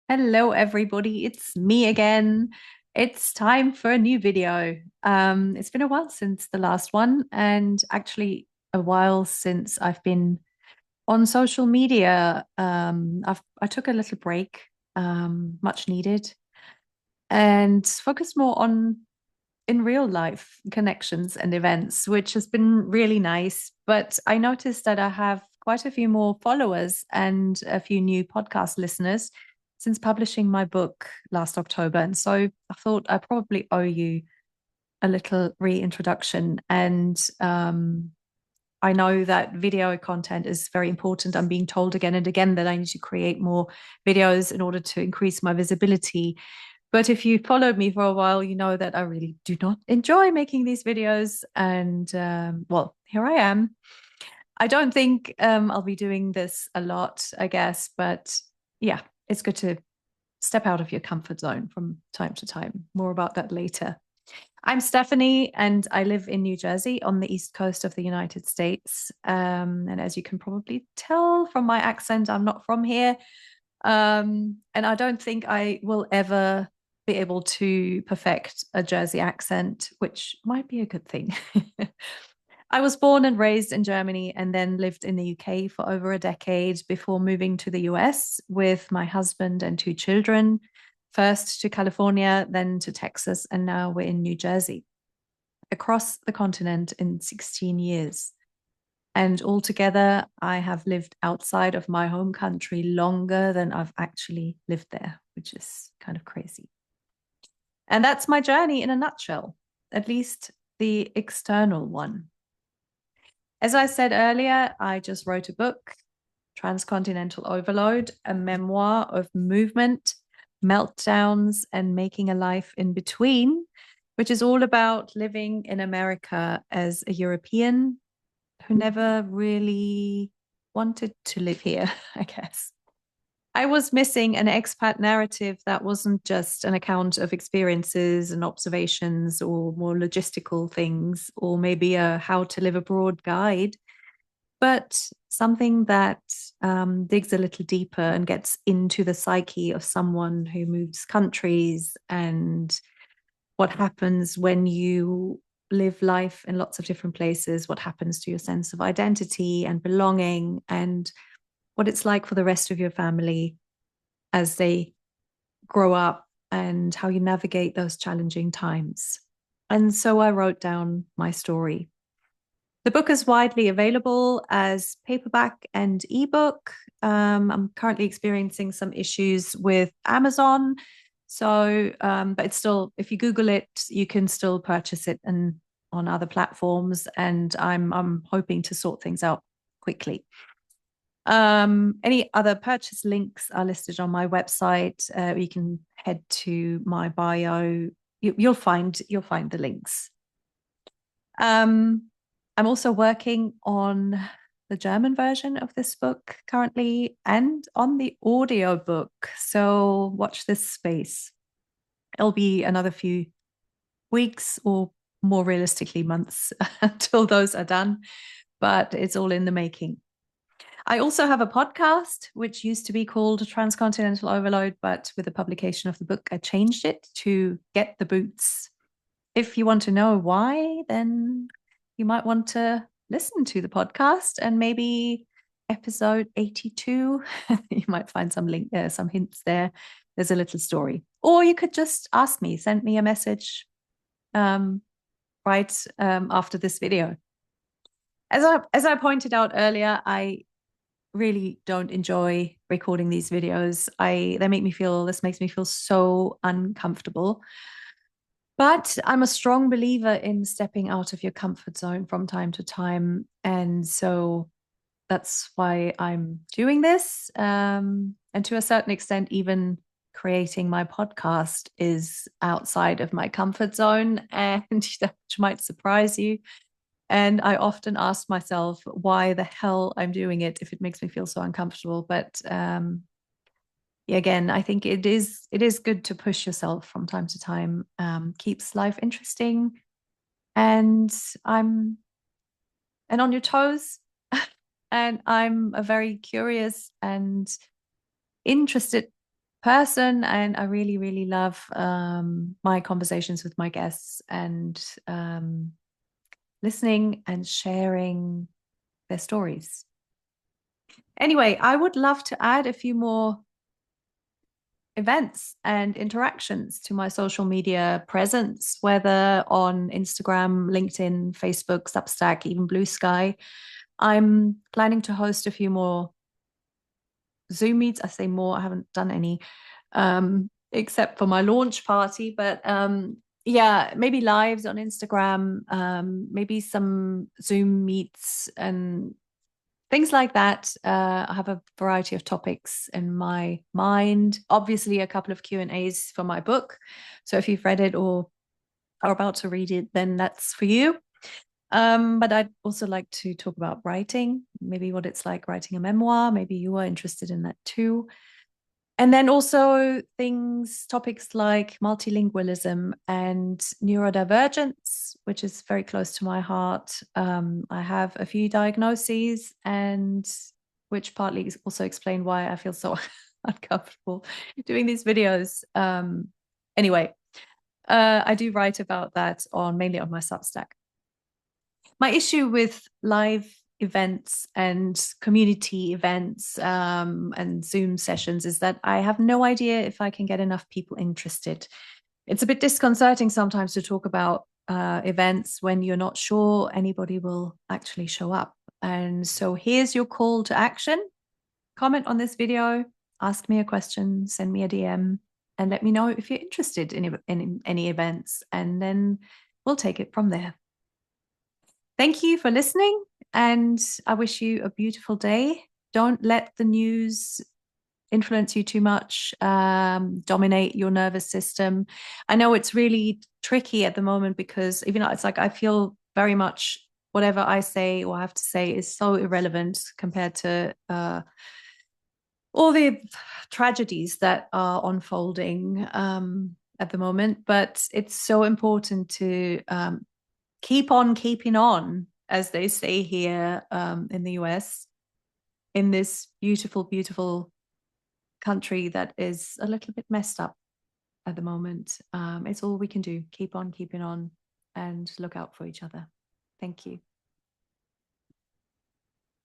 Hello, everybody. It's me again. It's time for a new video. It's been a while since the last one, and actually a while since I've been on social media. I took a little break, much needed, and focused more on in real life connections and events, which has been really nice. But I noticed that I have quite a few more followers and a few new podcast listeners since publishing my book last October. And so I thought I probably owe you a little reintroduction. And I know that video content is very important. I'm being told again and again that I need to create more videos in order to increase my visibility. But if you followed me for a while, you know that I really do not enjoy making these videos. And well, here I am. I don't think I'll be doing this a lot, I guess. But yeah, it's good to step out of your comfort zone from time to time. More about that later. I'm Stephanie, and I live in New Jersey on the East Coast of the United States. And as you can probably tell from my accent, I'm not from here. And I don't think I will ever be able to perfect a Jersey accent, which might be a good thing. I was born and raised in Germany and then lived in the UK for over a decade before moving to the US with my husband and two children, first to California, then to Texas, and now we're in New Jersey, across the continent in 16 years. And altogether, I have lived outside of my home country longer than I've actually lived there, which is kind of crazy. And that's my journey in a nutshell, at least the external one. As I said earlier, I just wrote a book, Transcontinental Overload, a memoir of movement, meltdowns, and making a life in between, which is all about living in America as a European who never really wanted to live here, I guess. I was missing an expat narrative that wasn't just an account of experiences and observations or more logistical things, or maybe a how to live abroad guide, but something that digs a little deeper and gets into the psyche of someone who moves countries and what happens when you live life in lots of different places, what happens to your sense of identity and belonging, and what it's like for the rest of your family as they grow up and how you navigate those challenging times. And so I wrote down my story. The book is widely available as paperback and ebook. I'm currently experiencing some issues with Amazon. So, but it's still, if you Google it, you can still purchase it and on other platforms. And I'm hoping to sort things out quickly. Any other purchase links are listed on my website. You can head to my bio. You'll find the links. I'm also working on the German version of this book currently and on the audio book. So watch this space. It'll be another few weeks or more realistically months until those are done, but it's all in the making. I also have a podcast, which used to be called Transcontinental Overload, but with the publication of the book, I changed it to Get the Boots. If you want to know why, then you might want to listen to the podcast and maybe episode 82. You might find some some hints there. There's a little story. Or you could just ask me, send me a message right after this video. As I pointed out earlier, I really don't enjoy recording these videos. This makes me feel so uncomfortable. But I'm a strong believer in stepping out of your comfort zone from time to time. And so that's why I'm doing this. And to a certain extent, even creating my podcast is outside of my comfort zone, and that might surprise you. And I often ask myself why the hell I'm doing it if it makes me feel so uncomfortable. But again, I think it is good to push yourself from time to time. Keeps life interesting, and I'm and on your toes. And I'm a very curious and interested person, and I really, really love my conversations with my guests and listening and sharing their stories. Anyway, I would love to add a few more events and interactions to my social media presence, whether on Instagram, LinkedIn, Facebook, Substack, even Blue Sky. I'm planning to host a few more Zoom meets. I say more, I haven't done any except for my launch party, but yeah, maybe lives on Instagram, maybe some Zoom meets and things like that. I have a variety of topics in my mind. Obviously, a couple of Q&As for my book. So if you've read it or are about to read it, then that's for you. But I'd also like to talk about writing, maybe what it's like writing a memoir. Maybe you are interested in that too. And then also topics like multilingualism and neurodivergence, which is very close to my heart. I have a few diagnoses, and which partly also explain why I feel so uncomfortable doing these videos. Anyway, I do write about that mainly on my Substack. My issue with live events and community events and Zoom sessions is that I have no idea if I can get enough people interested. It's a bit disconcerting sometimes to talk about events when you're not sure anybody will actually show up. And so here's your call to action. Comment on this video, ask me a question, send me a DM, and let me know if you're interested in any events, and then we'll take it from there. Thank you for listening, and I wish you a beautiful day. Don't let the news influence you too much, dominate your nervous system. I know it's really tricky at the moment because even though it's like I feel very much whatever I say or have to say is so irrelevant compared to all the tragedies that are unfolding at the moment. But it's so important to keep on keeping on, as they say here in the US, in this beautiful, beautiful country that is a little bit messed up at the moment. It's all we can do. Keep on keeping on and look out for each other. Thank you.